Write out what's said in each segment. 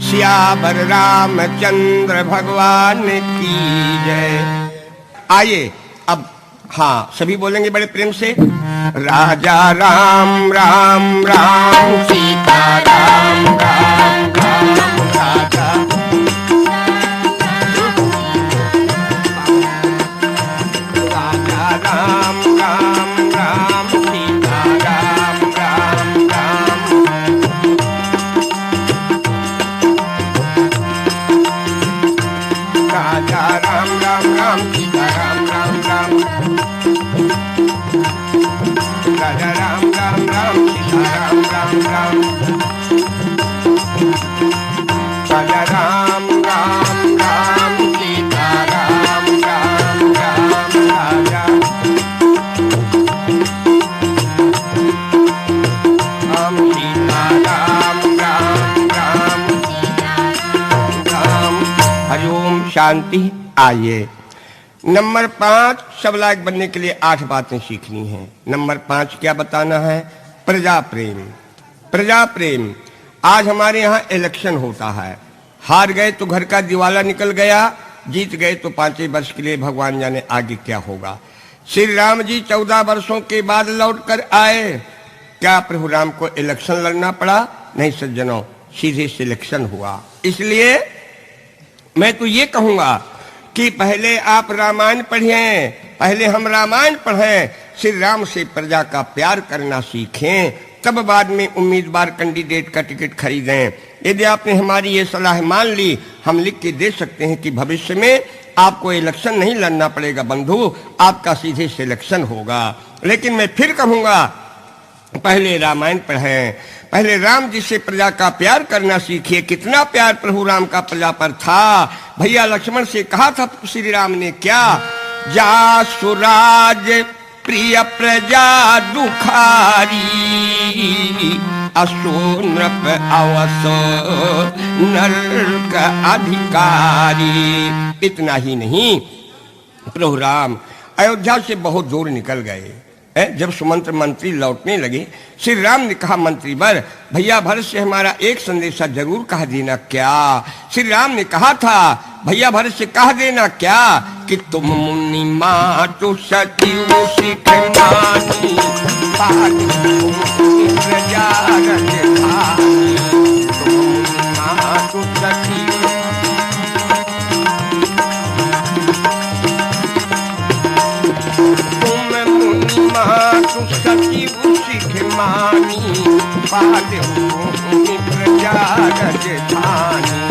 सियावर रामचंद्र भगवान की जय। आइए अब हाँ सभी बोलेंगे बड़े प्रेम से, राजा राम राम राम सीता राम राम राम राजा राम राम राम सीता राम राम राम राजा राम राम राम सीता राम राम राम राजा राम राम राम सीता राम राम राम राजा राम राम राम सीता राम राम राम राजा राम सीता राम राम राम राम। हरिओम शांति। आइए नंबर 5, सब लायक बनने के लिए 8 बातें सीखनी हैं। नंबर 5 क्या बताना है? प्रजा प्रेम। प्रजा प्रेम। आज हमारे यहाँ इलेक्शन होता है, हार गए तो घर का दिवाला निकल गया, जीत गए तो 5 वर्ष के लिए भगवान जाने आगे क्या होगा। श्री राम जी 14 वर्षों के बाद लौट कर आए, क्या प्रभु राम को इलेक्शन लड़ना पड़ा? नहीं सज्जनों, सीधे सिलेक्शन हुआ। इसलिए मैं तो ये कहूंगा कि पहले आप रामायण पढ़ें, पहले हम रामायण पढ़ें, श्री राम से प्रजा का प्यार करना सीखें, तब बाद में उम्मीदवार कैंडिडेट का टिकट खरीदें। यदि आपने हमारी ये सलाह मान ली, हम लिख के दे सकते हैं कि भविष्य में आपको इलेक्शन नहीं लड़ना पड़ेगा बंधु, आपका सीधे सिलेक्शन होगा। लेकिन मैं फिर कहूंगा पहले रामायण पढ़ें, पहले राम जी से प्रजा का प्यार करना सीखिए। कितना प्यार प्रभु राम का प्रजा पर था। भैया लक्ष्मण से कहा था श्री राम ने क्या? जा सुराज प्रिय प्रजा दुखारी, असो नृप अवसो नरक अधिकारी। इतना ही नहीं, प्रभु राम अयोध्या से बहुत दूर निकल गए। जब सुमंत्र मंत्री लौटने लगे, श्री राम ने कहा मंत्री वर, भैया भरत से हमारा एक संदेशा जरूर कह देना। क्या? श्री राम ने कहा था भैया भरत से कह देना क्या कि तुम मुनि मातु सचिव सिख मानी, प्रजा रजधानी। तुम मुनि मातु सचिव सचिव सिख मानी, प्रजा रजधानी।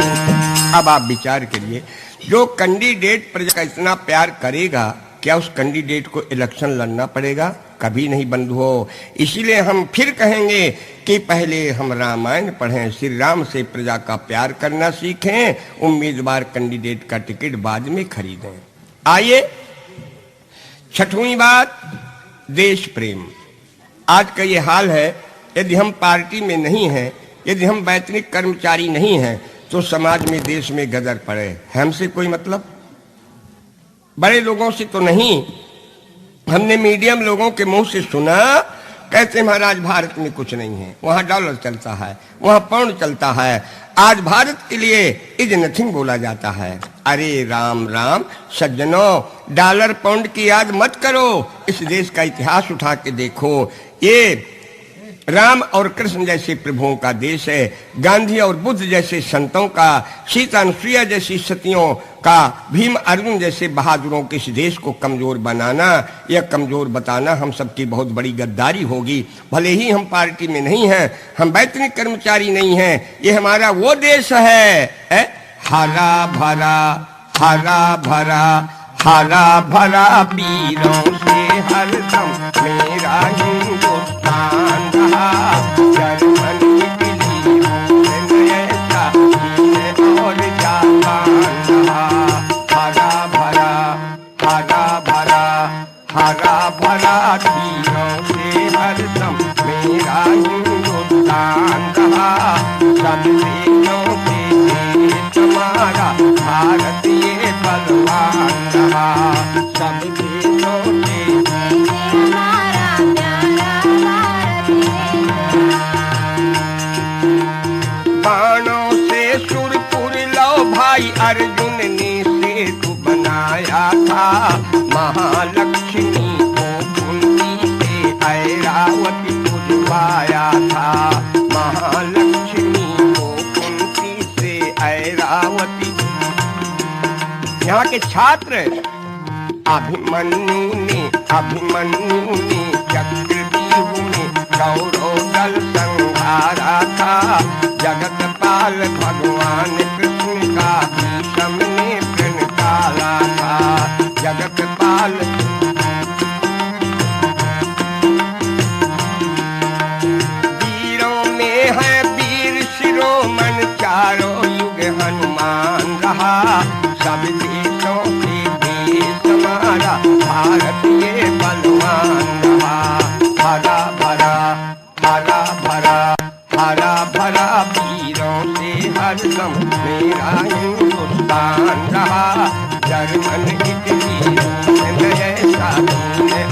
अब आप विचार करिए, जो कैंडिडेट प्रजा का इतना प्यार करेगा, क्या उस कैंडिडेट को इलेक्शन लड़ना पड़ेगा? कभी नहीं बंधुओं। इसीलिए हम फिर कहेंगे कि पहले हम रामायण पढ़ें, श्री राम से प्रजा का प्यार करना सीखें, उम्मीदवार कैंडिडेट का टिकट बाद में खरीदें। आइए 6वीं बात, देश प्रेम। आज का ये हाल है, यदि हम पार्टी में नहीं हैं, यदि हम वैतनिक कर्मचारी नहीं हैं, तो समाज में देश में गदर पड़े। हमसे कोई मतलब? बड़े लोगों से तो नहीं, हमने मीडियम लोगों के मुंह से सुना, कहते महाराज भारत में कुछ नहीं है, वहां डॉलर चलता है, वहां पाउंड चलता है, आज भारत के लिए इज नथिंग बोला जाता है। अरे राम राम सज्जनों, डॉलर पाउंड की याद मत करो, इस देश का इतिहास उठा के देखो। ये राम और कृष्ण जैसे प्रभुओं का देश है, गांधी और बुद्ध जैसे संतों का, सीता अनुसुईया जैसी सतियों का, भीम अर्जुन जैसे बहादुरों के इस देश को कमजोर बनाना या कमजोर बताना हम सबकी बहुत बड़ी गद्दारी होगी। भले ही हम पार्टी में नहीं हैं, हम वैतनिक कर्मचारी नहीं हैं, ये हमारा वो देश है हरा भरा हरा भरा हरा भरा वीरों से हरदम मेरा हिंदुस्तान रहा। जर्मनी दिल्ली ऐसा और जापान रहा। हरा भरा हरा भरा हरा भरा वीरों से हरदम मेरा हिंदुस्तान रहा। सब देशों के तुम्हारा भारतीय बलवान रहा। सब देशों के हमारा प्यारा भारतीय। बाणों से अर्जुन ने सेतु बनाया था, महालक्ष्मी को कुंती से ऐरावती पुजवाया था, महालक्ष्मी को कुंती से ऐरावती। यहाँ के छात्र अभिमन्यु ने चक्रव्यूह में कौरव दल संहारा था, जगतपाल भगवान कृष्ण का भीष्म ने प्रण काला था, जगतपाल। वीरों में है वीर शिरोमणि, चारों युग हनुमान रहा, सब देशों से देश हमारा भारत ये बलवान रहा। हरा भरा हरा भरा हरा भरा वीरों से हरदम मेरा हिंदुस्तान रहा, जर्मन इटली रूस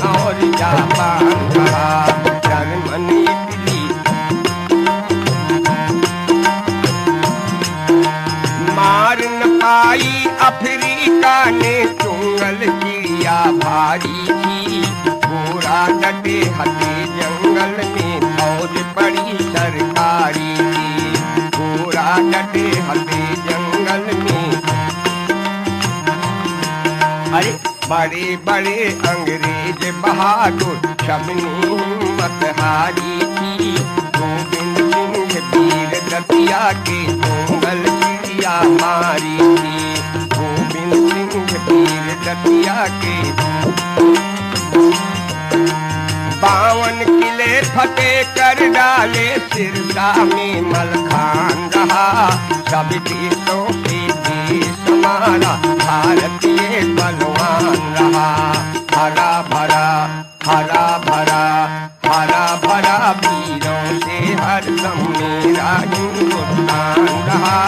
और जापान रहा, जर्मन इटली। मार न पाई अफ्रीका ने चुंगल चिड़िया भारी थी, पूरा डटे हटे जंगल में फौज पड़ी सरकारी थी, पूरा डटे हटे जंगल में। अरे बड़े बड़े अंग्रेज बहादुर सबनी हिम्मत हारी थी, गोविंद सिंह वीर दतिया के चुंगल चिड़िया मारी थी, गोविंद सिंह वीर दतिया के। 52 किले फतेह कर डाले, सिरसा में मलखान रहा, सब देशों से देश हमारा भारतीय बलवान रहा। हरा भरा हरा भरा हरा भरा वीरों से हरदम मेरा हिंदुस्तान रहा।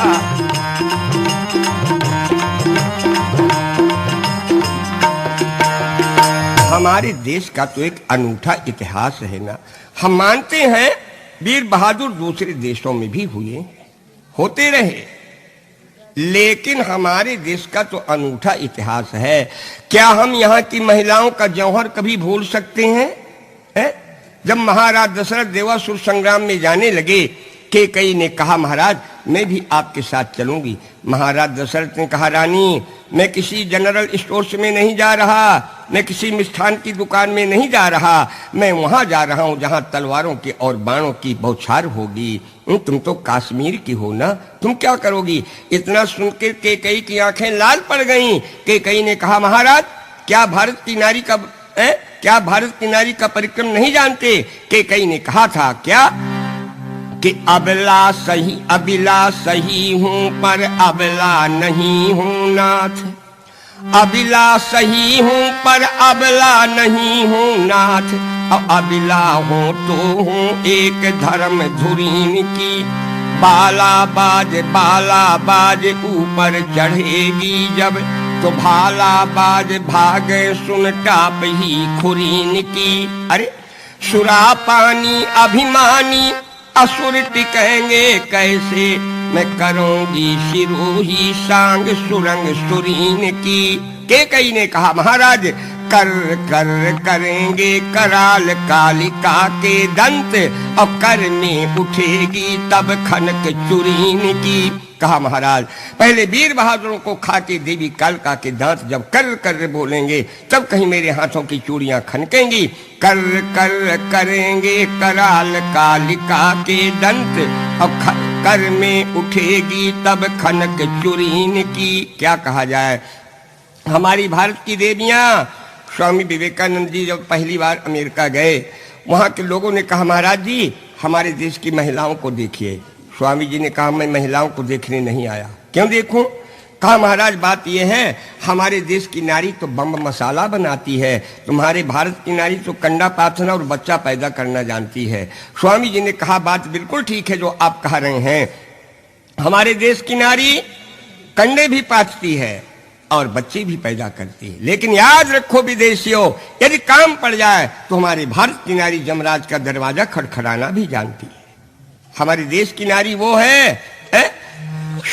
हमारे देश का तो एक अनूठा इतिहास है ना। हम मानते हैं वीर बहादुर दूसरे देशों में भी हुए, होते रहे, लेकिन हमारे देश का तो अनूठा इतिहास है। क्या हम यहाँ की महिलाओं का जौहर कभी भूल सकते हैं? जब महाराज दशरथ देवासुर संग्राम में जाने लगे, कैकेयी ने कहा महाराज मैं भी आपके साथ चलूंगी। महाराज दशरथ ने कहा रानी मैं किसी जनरल स्टोर में नहीं जा रहा, मैं किसी मिष्ठान की दुकान में नहीं जा रहा, मैं वहां जा रहा हूं जहां तलवारों की और बाणों की बौछार होगी। तुम तो कश्मीर की हो ना, तुम क्या करोगी? इतना सुनकर कैकेयी की आंखें लाल पड़ गईं। कैकेयी ने कहा महाराज क्या भारत की नारी का परिक्रम नहीं जानते? कैकेयी ने कहा था क्या कि अबला सही हूँ पर अबला नहीं हूँ नाथ, अबला सही हूँ पर अबला नहीं हूँ नाथ, अबला हूँ तो हूँ एक धर्म धुरीन की, बाला बाज ऊपर चढ़ेगी जब, तो भाला बाज भागे सुन टाप ही खुरीन की। अरे सुरा पानी अभिमानी असुर टिकेंगे कैसे, मैं करूंगी शिरोही सांग सुरंग सुरीन की। कैकेयी ने कहा महाराज करेंगे कराल कालिका के दंत, और कर में उठेगी तब खनक चुरीन की। कहा महाराज पहले वीर बहादुरों को खा के देवी कालिका के दांत जब कर बोलेंगे तब कहीं मेरे हाथों की चूड़ियां खनकेंगी। करेंगे कराल कालिका के दंत, और कर में उठेगी तब खनक चुरीन की। क्या कहा जाए, हमारी भारत की देवियां। स्वामी विवेकानंद जी जब पहली बार अमेरिका गए, वहां के लोगों ने कहा महाराज जी हमारे देश की महिलाओं को देखिए। स्वामी जी ने कहा मैं महिलाओं को देखने नहीं आया। क्यों देखूं? कहा महाराज बात यह है हमारे देश की नारी तो बम मसाला बनाती है, तुम्हारे भारत की नारी तो कंडा पाथना और बच्चा पैदा करना जानती है। स्वामी जी ने कहा बात बिल्कुल ठीक है जो आप कह रहे हैं, हमारे देश की नारी कंडे भी पाथती है और बच्चे भी पैदा करती है, लेकिन याद रखो विदेशियों यदि काम पड़ जाए तो हमारे भारत की नारी जमराज का दरवाजा खड़खड़ाना भी जानती है। हमारे देश की नारी वो है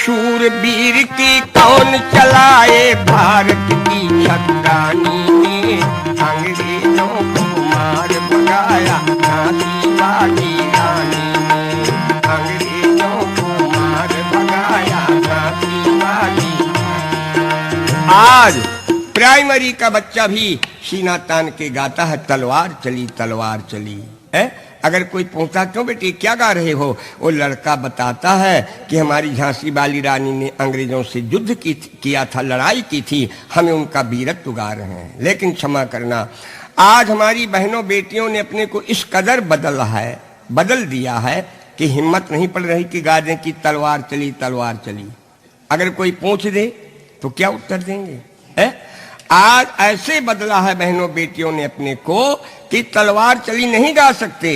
शूरवीर की कौन चलाए भारत की छत्रानी में, अंग्रेजों को मार भगाया झांसी वाली रानी ने, अंग्रेजों को मार भगाया झांसी वाली। आज प्राइमरी का बच्चा भी सीना तान के गाता है तलवार चली तलवार चली है। अगर कोई पूछता क्यों बेटी क्या गा रहे हो, वो लड़का बताता है कि हमारी झांसी वाली रानी ने अंग्रेजों से युद्ध किया था, लड़ाई की थी, हमें उनका वीरत्व गा रहे हैं। लेकिन क्षमा करना, आज हमारी बहनों बेटियों ने अपने को इस कदर बदल दिया है कि हिम्मत नहीं पड़ रही कि गा दें कि तलवार चली तलवार चली। अगर कोई पूछ दे तो क्या उत्तर देंगे है? आज ऐसे बदला है बहनों बेटियों ने अपने को कि तलवार चली नहीं गा सकते।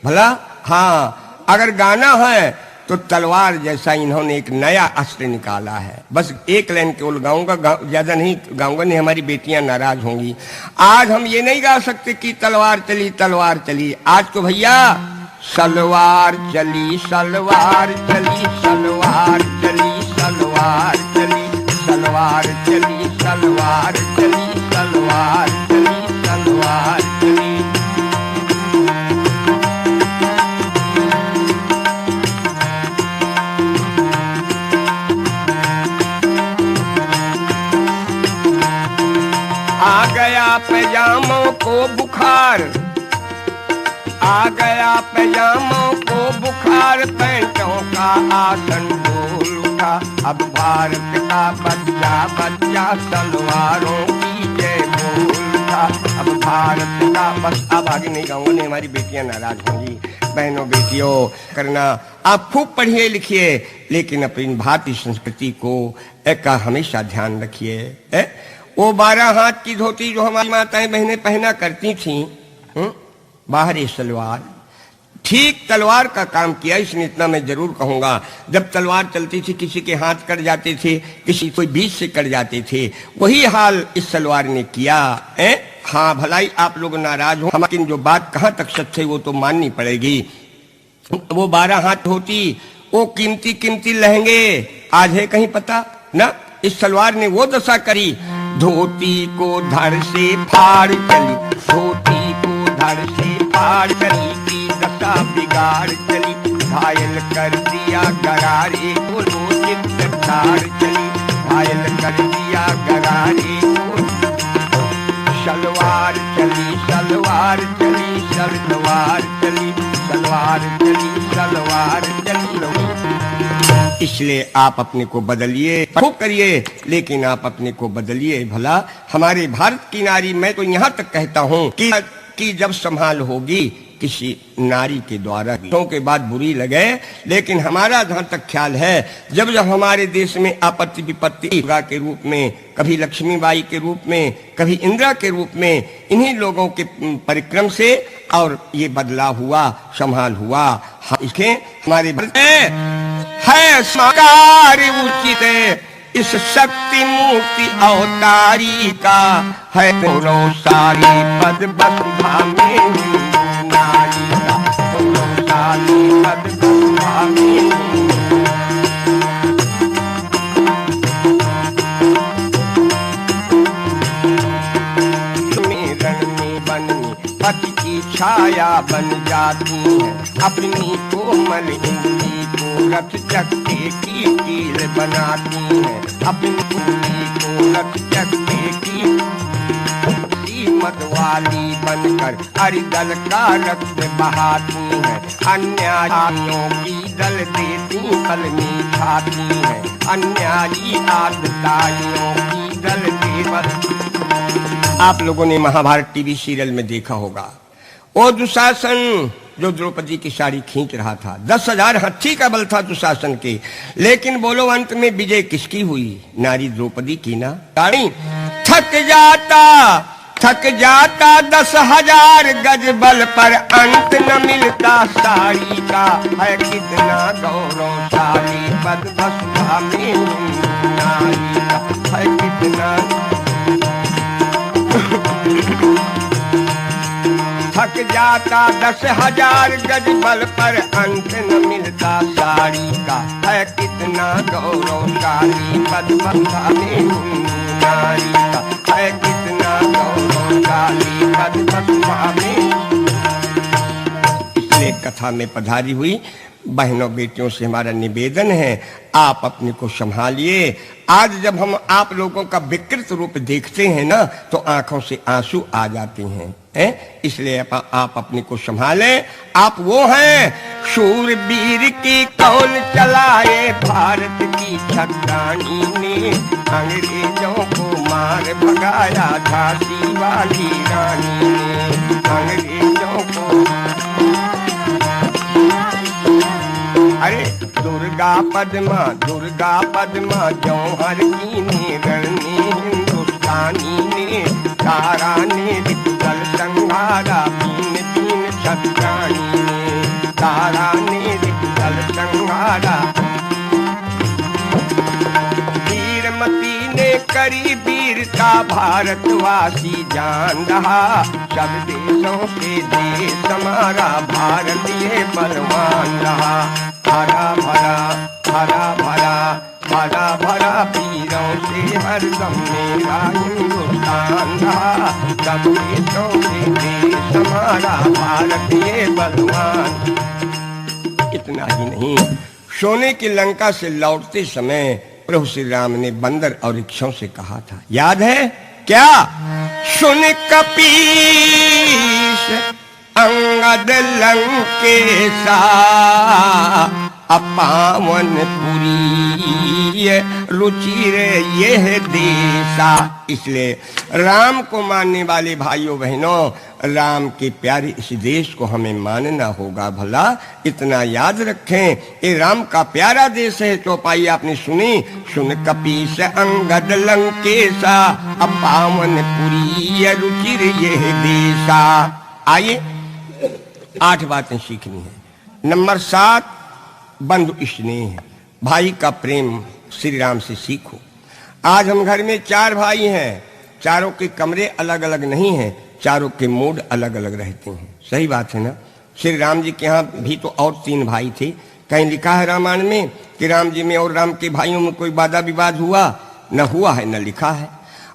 भला हाँ, अगर गाना है तो तलवार जैसा इन्होंने एक नया अस्त्र निकाला है। बस एक लाइन केवल गाऊंगा, ज्यादा नहीं गाऊंगा, नहीं हमारी बेटियां नाराज होंगी। आज हम ये नहीं गा सकते कि तलवार चली तलवार चली। आज तो भैया सलवार चली सलवार चली सलवार चली सलवार चली सलवार चली सलवार चली सलवार चली सलवार चली। आ गया पैजामों को बुखार, आ गया पैजामों को बुखार, पैंटों का आसन डोल उठा। अब भारत का बच्चा बच्चा सलवारों की जय बोल उठा। अब भारत का बस अब आगे नहीं गाऊंगा, नहीं हमारी बेटियां नाराज होंगी। बहनों बेटियों करना, आप खूब पढ़िए लिखिए, लेकिन अपनी भारतीय संस्कृति को एक हमेशा ध्यान रखिए। वो 12 हाथ की धोती जो हमारी माताएं बहनें पहना करती थीं, बाहरी सलवार ठीक तलवार का काम किया। इसलिए इतना मैं जरूर कहूंगा, जब तलवार चलती थी किसी के हाथ कट जाते थे, किसी कोई बीच से कट जाते थे, वही हाल इस सलवार ने किया। हाँ भलाई आप लोग नाराज हो, लेकिन जो बात कहाँ तक सच है वो तो माननी पड़ेगी। वो 12 हाथ होती, वो कीमती कीमती लहंगे आज है कहीं पता ना। इस सलवार ने वो दशा करी, धोती को धड़ से फाड़ चली, धोती को धड़ से फाड़ चली की दशा बिगाड़ चली। घायल कर दिया गरारे को रोजित ताड़ चली, घायल कर दिया गरारे को। सलवार चली सलवार चली सलवार चली सलवार चली सलवार चली। इसलिए आप अपने को बदलिए, खूब करिए, लेकिन आप अपने को बदलिए। भला हमारे भारत की नारी, मैं तो यहाँ तक कहता हूँ कि जब संभाल होगी किसी नारी के द्वारा के बाद बुरी लगे, लेकिन हमारा जहाँ तक ख्याल है, जब जब हमारे देश में आपत्ति विपत्ति के रूप में, कभी लक्ष्मीबाई के रूप में, कभी इंदिरा के रूप में, इन्हीं लोगों के परिक्रम से और ये बदलाव हुआ, संभाल हुआ। इसके हमारे है साकार उचित इस शक्ति मुक्ति अवतारी का, है सारी पद बसुधा में नारी का, सारी पद बसुधा में। रण में बनी पति की छाया बन जाती है, अपनी कोमल इंद्री को रथ चक्के की कील बनाती है, अपनी कुंडली को रथ चक्के की मत वाली बनकर हरिदल का रक्त बहाती है। अन्यायियों की दल देती कलमी खाती है, अन्यायी आदताइयों की दल देवत। आप लोगों ने महाभारत टीवी सीरियल में देखा होगा, वो दुशासन जो द्रौपदी की साड़ी खींच रहा था, 10,000 हाथी का बल था दुशासन के, लेकिन बोलो अंत में विजय किसकी हुई? नारी द्रौपदी की ना। साड़ी थक जाता 10,000 गज बल पर, अंत न मिलता साड़ी का, है कितना गौरवशाली पद बसुधा में नारी का, है कितना। थक थक जाता 10,000 गज बल पर अंत न मिलता साड़ी का। है कितना गौरवशाली पद्मभूषा में हिंदू नारी का। है कितना गौरवशाली पद्मभूषा में। इसलिए कथा में पधारी हुई बहनों बेटियों से हमारा निवेदन है, आप अपने को संभालिए। आज जब हम आप लोगों का विकृत रूप देखते हैं ना, तो आंखों से आंसू आ जाते हैं, इसलिए आप अपने को संभालें। आप वो हैं शूरवीर की कौन चलाए भारत की छत्रानी ने। अंग्रेजों को मार भगाया झांसी वाली रानी ने। अंग्रेजों को अरे दुर्गा पद्मा जौहर की ने रणनी हिंदुस्तानी ने। तारा ने रिपुदल संहारा बीन बीन छत्रानी ने। तारा ने रिपुदल संहारा। वीरमती ने करी वीरता भारतवासी जान रहा। सब देशों से देश हमारा भारतीय बलवान रहा। हरा भरा हरा भरा हरा भरा वीरों से हरदम मेरा हिंदुस्तान रहा। सब देशों से देश हमारा भारतीय बलवान। इतना ही नहीं, सोने की लंका से लौटते समय प्रभु श्री राम ने बंदर और रिक्षों से कहा था, याद है क्या? सुन कपीस अंगद लंकेसा अपावन पुरी रुचिर यह देसा। इसलिए राम को मानने वाले भाइयों बहनों, राम के प्यारे इस देश को हमें मानना होगा। भला इतना याद रखें, ये राम का प्यारा देश है। चौपाई आपने सुनी, सुन कपीस अंगद लंकेसा अपावन पुरी रुचिर यह देसा। आइए 8 बातें सीखनी है। नंबर 7, बंधु स्नेह, भाई का प्रेम श्री राम से सीखो। आज हम घर में 4 भाई हैं, चारों के कमरे अलग अलग नहीं हैं, चारों के मूड अलग अलग रहते हैं। सही बात है ना? श्री राम जी के यहाँ भी तो और 3 भाई थे। कहीं लिखा है रामायण में कि राम जी में और राम के भाइयों में कोई वादा विवाद हुआ? न हुआ है, न लिखा है।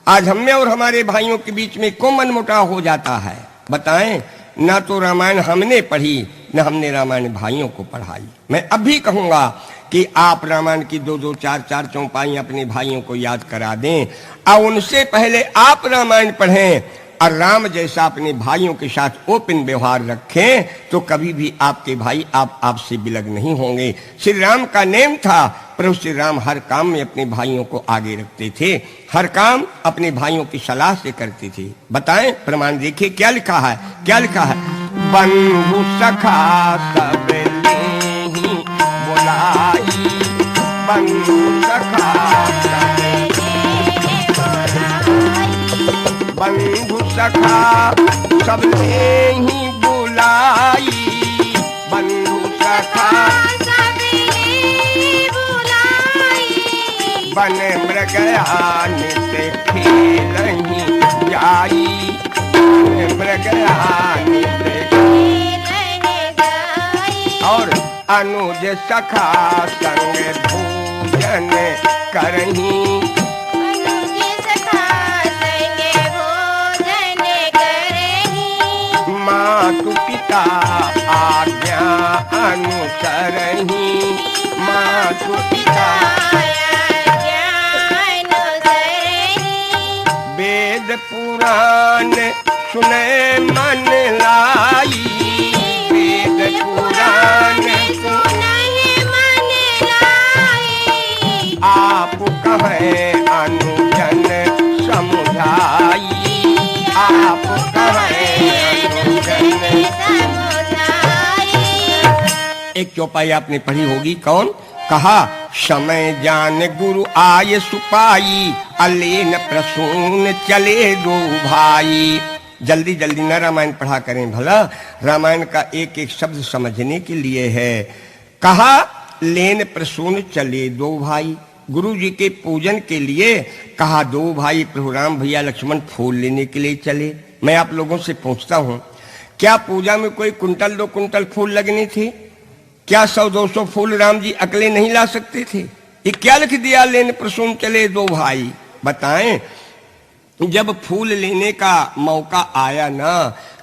आज हम में और हमारे भाइयों के बीच में क्यों मनमुटाव हो जाता है? बताएं। ना तो रामायण हमने पढ़ी, न हमने रामायण भाइयों को पढ़ाई। मैं अभी कहूंगा कि आप रामायण की 2-2, 4-4 चौपाई अपने भाइयों को याद करा दें, और उनसे पहले आप रामायण पढ़ें और राम जैसा अपने भाइयों के साथ ओपन व्यवहार रखें, तो कभी भी आपके भाई आपसे बिलग नहीं होंगे। श्री राम का नेम था, प्रभु श्री राम हर काम में अपने भाइयों को आगे रखते थे, हर काम अपने भाइयों की सलाह से करते थे। बताएं, प्रमाण देखिए क्या लिखा है, क्या लिखा है? बंधु सखा सब लेहि बुलाई। बंधु सखा सब लेहि बुलाई। बंधु सखा सब लेहि बुलाई। बंधु सखा सब लेहि बुलाई। बन मृगया नित खेलहि जाई। मृगया नित और अनुज सखा संग भोजन करही। अनुज सखा संग भोजन करही। मातु पिता आज्ञा अनुसरही। मातु पिता आज्ञा अनुसरही। वेद पुराण सुने मन लाई। वेद पुराण सुने मन लाई। आप कहे अनुजन समुझाई। आप कहे अनुजन समुझाई। एक चौपाई आपने पढ़ी होगी, कौन? कहा, समय जान गुरु आय सुपाई। अलेन प्रसून चले 2 भाई। जल्दी जल्दी न रामायण पढ़ा करें भला, रामायण का एक एक शब्द समझने के लिए है। कहा, लेन प्रसून चले 2 भाई। गुरु जी के पूजन के लिए कहा 2 भाई प्रभु राम भैया लक्ष्मण फूल लेने के लिए चले। मैं आप लोगों से पूछता हूँ, क्या पूजा में कोई कुंटल 2 कुंटल फूल लगने थे? क्या 100-200 फूल राम जी अकेले नहीं ला सकते थे? ये क्या लिख दिया, लेने प्रसून चले 2 भाई? बताएं, जब फूल लेने का मौका आया ना,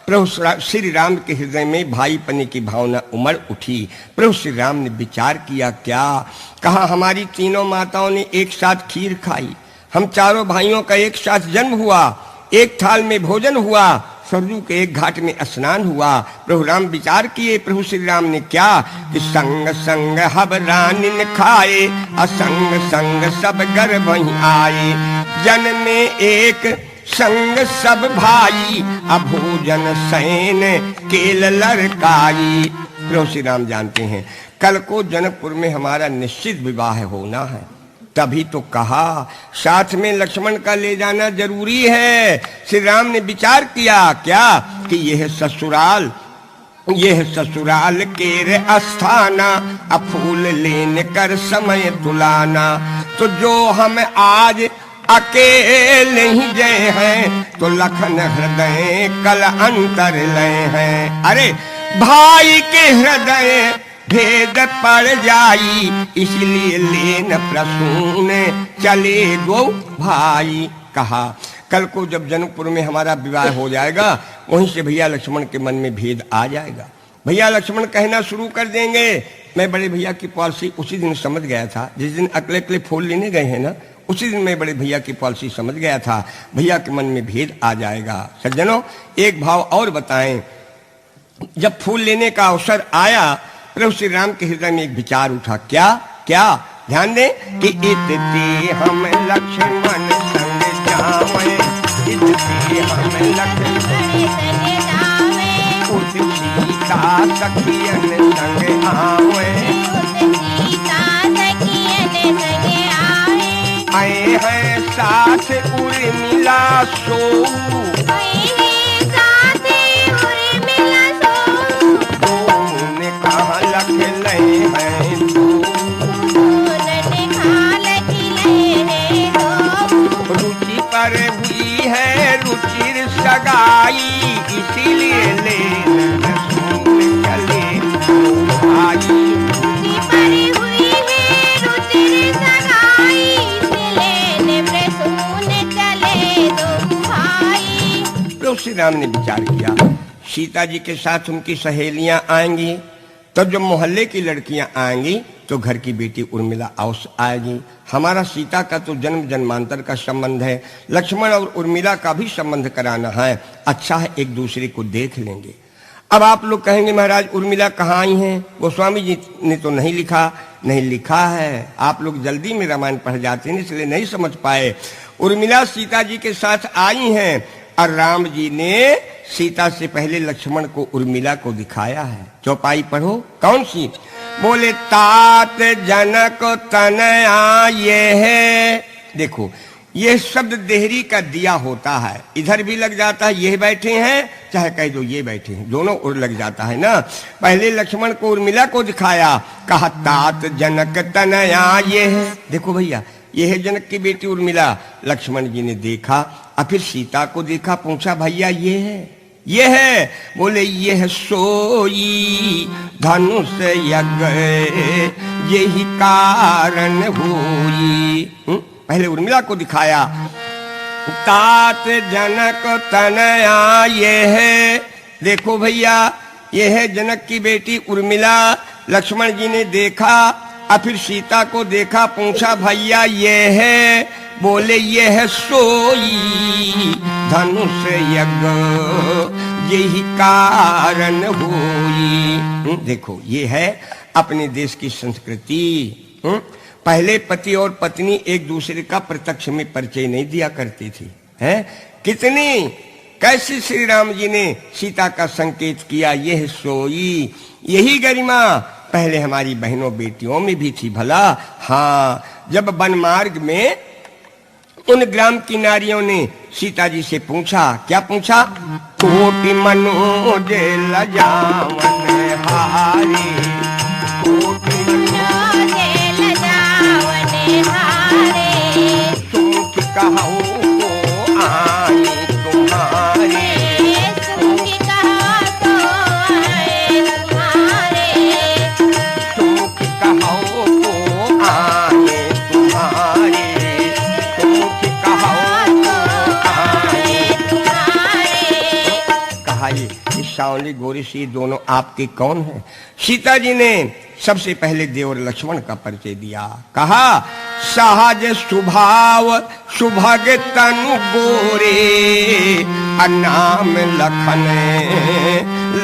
प्रभु श्री राम के हृदय में भाईपने की भावना उमड़ उठी। प्रभु श्री राम ने विचार किया, क्या कहा, हमारी तीनों माताओं ने एक साथ खीर खाई, हम चारों भाइयों का एक साथ जन्म हुआ, एक थाल में भोजन हुआ, सरयू के एक घाट में स्नान हुआ। प्रभु राम विचार किए। प्रभु श्री राम ने क्या कि संग संग हब रानिन खाए, असंग संग सब गर्भ वहीं आए, जन में एक संग सब भाई, अभोजन सैन केल लड़काई। प्रभु श्री राम जानते हैं कल को जनकपुर में हमारा निश्चित विवाह होना है, तभी तो कहा साथ में लक्ष्मण का ले जाना जरूरी है। श्री राम ने विचार किया क्या कि यह ससुराल केर अस्थाना, अफूल लेने कर समय तुलाना, तो जो हम आज अकेले ही गए हैं, तो लखन हृदय कल अंतर ले हैं। अरे भाई के हृदय भेद पड़ जाई, इसलिए लेन प्रसून चले 2 भाई। कहा कल को जब जनकपुर में हमारा विवाह हो जाएगा, वहीं से भैया लक्ष्मण के मन में भेद आ जाएगा। भैया लक्ष्मण कहना शुरू कर देंगे, मैं बड़े भैया की पॉलिसी उसी दिन समझ गया था, जिस दिन अकेले अकेले फूल लेने गए हैं ना, उसी दिन मैं बड़े भैया की पॉलिसी समझ गया था। भैया के मन में भेद आ जाएगा। सज्जनों, एक भाव और बताएं, जब फूल लेने का अवसर आया, प्रभु श्री राम के हृदय में एक विचार उठा। क्या क्या ध्यान दें कि इतने हम लक्ष्मण संग जावे, इतने हम लक्ष्मण संग जावे, उस सीता सखियन संग आवे, उस सीता सखियन संग आवे, आए हैं साथ उर्मिला सो, रुचि पर भी है रुचिर सगाई, इसीलिए ले चले 2 भाई। रुचि पर हुई है रुचिर सगाई, इसीलिए प्रसून चले 2 भाई। प्रभु श्री राम ने विचार किया, सीता जी के साथ उनकी सहेलियां आएंगी, तब जब मोहल्ले की लड़कियां आएंगी तो घर की बेटी उर्मिला अवश्य आएगी। हमारा सीता का तो जन्म जन्मांतर का संबंध है, लक्ष्मण और उर्मिला का भी संबंध कराना है। अच्छा है, एक दूसरे को देख लेंगे। अब आप लोग कहेंगे महाराज उर्मिला कहाँ आई हैं? गोस्वामी जी ने तो नहीं लिखा है। आप लोग जल्दी में रामायण पढ़ जाते हैं, इसलिए नहीं समझ पाए। उर्मिला सीता जी के साथ आई हैं और राम जी ने सीता से पहले लक्ष्मण को उर्मिला को दिखाया है। चौपाई पढ़ो, कौन सी? बोले तात जनक तनया ये है। देखो, ये शब्द देहरी का दिया होता है, इधर भी लग जाता है, ये बैठे हैं, चाहे कह दो ये बैठे हैं, दोनों ओर लग जाता है ना। पहले लक्ष्मण को उर्मिला को दिखाया, कहा तात जनक तनया ये है। देखो भैया, ये है जनक की बेटी उर्मिला। लक्ष्मण जी ने देखा और फिर सीता को देखा, पूछा भैया ये है? बोले ये है सोई धनुष यज्ञ, यही कारण हुई। पहले उर्मिला को दिखाया, तात जनक तनया ये है। देखो भैया, ये है जनक की बेटी उर्मिला। लक्ष्मण जी ने देखा और फिर सीता को देखा, पूछा भैया ये है? बोले ये है सोई धनुष यज्ञ, यही कारण हुई। देखो, ये है अपने देश की संस्कृति। पहले पति और पत्नी एक दूसरे का प्रत्यक्ष में परिचय नहीं दिया करती थी, हैं? कितनी कैसे श्री राम जी ने सीता का संकेत किया, यह सोई, यही गरिमा पहले हमारी बहनों बेटियों में भी थी भला। हाँ, जब वन मार्ग में उन ग्राम की नारियों ने सीता जी से पूछा, क्या पूछा? कोटि मनोज लजावन हारी, कोटि मनोज लजावन हारे, तुम कहो को आई तुम्हारे, तुम कहो सांवली गोरी सी दोनों आपके कौन हैं? सीता जी ने सबसे पहले देवर लक्ष्मण का परिचय दिया। कहा सहज स्वभाव सुभग तनु गोरे, नाम लखन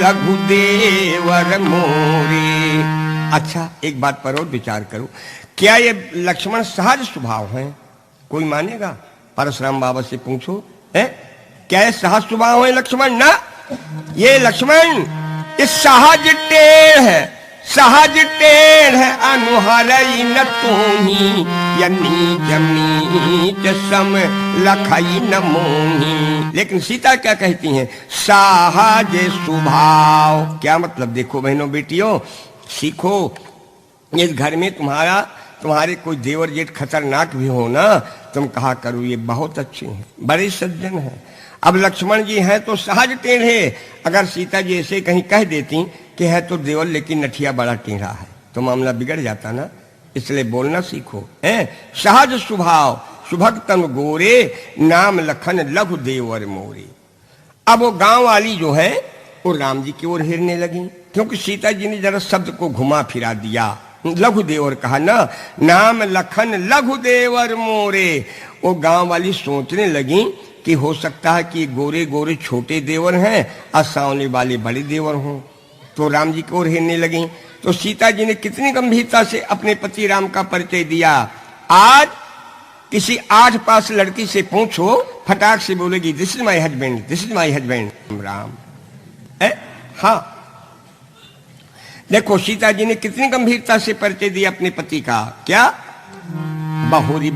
लघु देवर मोरे। अच्छा, एक बात पर और विचार करो, क्या ये लक्ष्मण सहज स्वभाव हैं? कोई मानेगा? परशुराम बाबा से पूछो, है क्या ये सहज स्वभाव है लक्ष्मण? ना, ये लक्ष्मण इस सहज टेढ़ है, सहज टेढ़ है अनुहरई न तोही, नीच नीच सम लखई न मोही। लेकिन सीता क्या कहती हैं? सहज स्वभाव। क्या मतलब? देखो बहनों बेटियों, सीखो। इस घर में तुम्हारे कोई देवर जेठ खतरनाक भी हो ना, तुम कहा करो ये बहुत अच्छे हैं, बड़े सज्जन हैं। अब लक्ष्मण जी हैं तो सहज टेढ़े, अगर सीता जी ऐसे कहीं कह देती कि है तो देवर लेकिन नठिया बड़ा टेढ़ा है, तो मामला बिगड़ जाता ना। इसलिए बोलना सीखो। सहज स्वभाव सुभग तनु गोरे, नाम लखन लघु देवर मोरे। अब वो गांव वाली जो है वो राम जी की ओर हेरने लगी, क्योंकि सीता जी ने जरा शब्द को घुमा फिरा दिया। लघु देवर कहा ना, नाम लखन लघु देवर मोरे। वो गांव वाली सोचने लगी कि हो सकता है कि गोरे गोरे छोटे देवर हैं और सांवले वाले बड़े देवर हों, तो राम जी की ओर हेरने लगी। तो सीता जी ने कितनी गंभीरता से अपने पति राम का परिचय दिया। आज किसी आठ पास लड़की से पूछो, फटाक से बोलेगी this is my husband, this is my husband Ram. हाँ, देखो सीता जी ने कितनी गंभीरता से परिचय दिया अपने पति का। क्या? बहुरी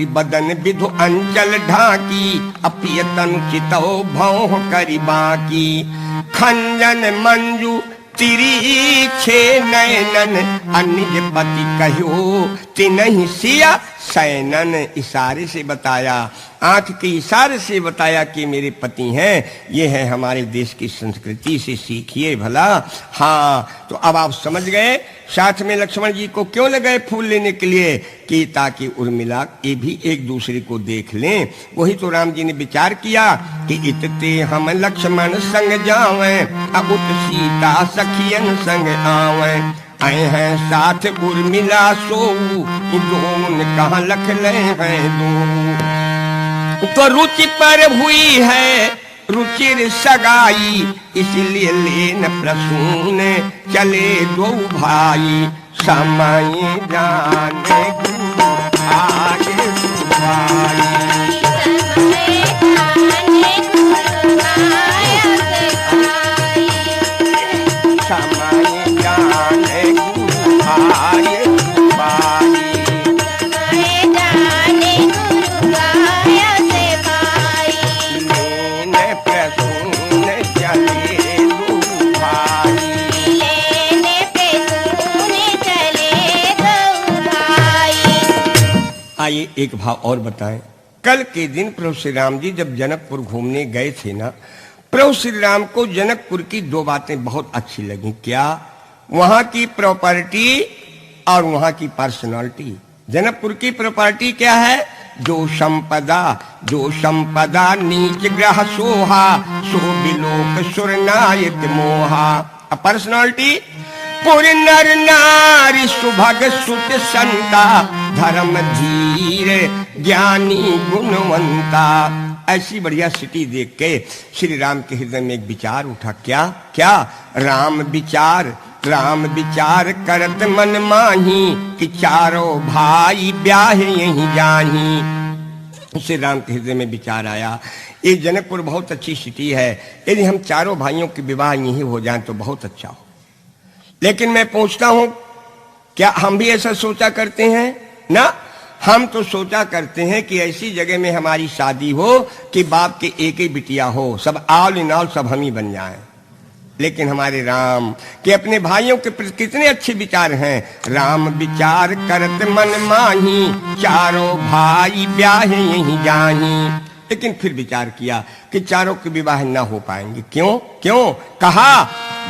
बदन विधु अंचल ढाकी, अपियतन चितो भौह करी बाकी, खंजन मंजू तिरीछे नयनन, अनिज पति कहो तिनहि सिया सैनन। इशारे से बताया, आंख के इशारे से बताया कि मेरे पति हैं, ये है हमारे देश की संस्कृति से सीखिए भला। हाँ, तो अब आप समझ गए साथ में लक्ष्मण जी को क्यों ले गए फूल लेने के लिए, कि ताकि उर्मिला ये भी एक दूसरे को देख लें। वही तो राम जी ने विचार किया कि इतते हम लक्ष्मण संग जावें, अब उत सीता सखियन संग आवें, आए हैं साथ उर्मिला सो, दोन कहाँ लख ले हैं दो। तो रुचि पर हुई है रुचिर सगाई, इसलिए लेन प्रसून चले दो भाई, समय जाने आगे भाई। आइए एक भाव और बताएं। कल के दिन प्रभु श्री राम जी जब जनकपुर घूमने गए थे ना, प्रभु श्री राम को जनकपुर की दो बातें बहुत अच्छी लगी। क्या? वहां की प्रॉपर्टी और वहां की पर्सनालिटी। जनकपुर की प्रॉपर्टी क्या है? जो संपदा नीच ग्रह सोहा, सो बिलोक सुर नायक मोहा। पर्सनालिटी पुर नर नारी सुभग सुत संता, धर्म धीर ज्ञानी गुणवंता। ऐसी बढ़िया सिटी देख के श्री राम के हृदय में एक विचार उठा। क्या? क्या? राम विचार करत मन माही, कि चारों भाई ब्याह यहीं जाही। श्री राम के हृदय में विचार आया, ये जनकपुर बहुत अच्छी सिटी है, यदि हम चारों भाइयों के विवाह यहीं हो जाएं तो बहुत अच्छा हो। लेकिन मैं पूछता हूं, क्या हम भी ऐसा सोचा करते हैं? ना, हम तो सोचा करते हैं कि ऐसी जगह में हमारी शादी हो कि बाप के एक ही बिटिया हो, सब ऑल इन ऑल सब हम ही बन जाएं। लेकिन हमारे राम के अपने भाइयों के प्रति कितने अच्छे विचार हैं। राम विचार करत मन माही, चारों भाई ब्याह यहीं जाही। लेकिन फिर विचार किया कि चारों के विवाह न हो पाएंगे। क्यों? कहा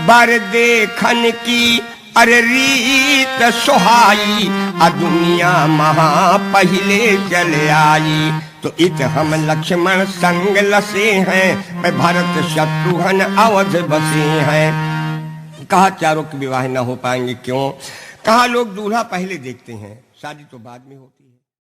बर देखन की अरे रीत सुहाई आ दुनिया महा पहले चले आई। तो इत हम लक्ष्मण संग लसे हैं, मैं भरत शत्रुघ्न अवध बसे हैं। कहा चारों के विवाह न हो पाएंगे, क्यों? कहा लोग दूल्हा पहले देखते हैं, शादी तो बाद में होती।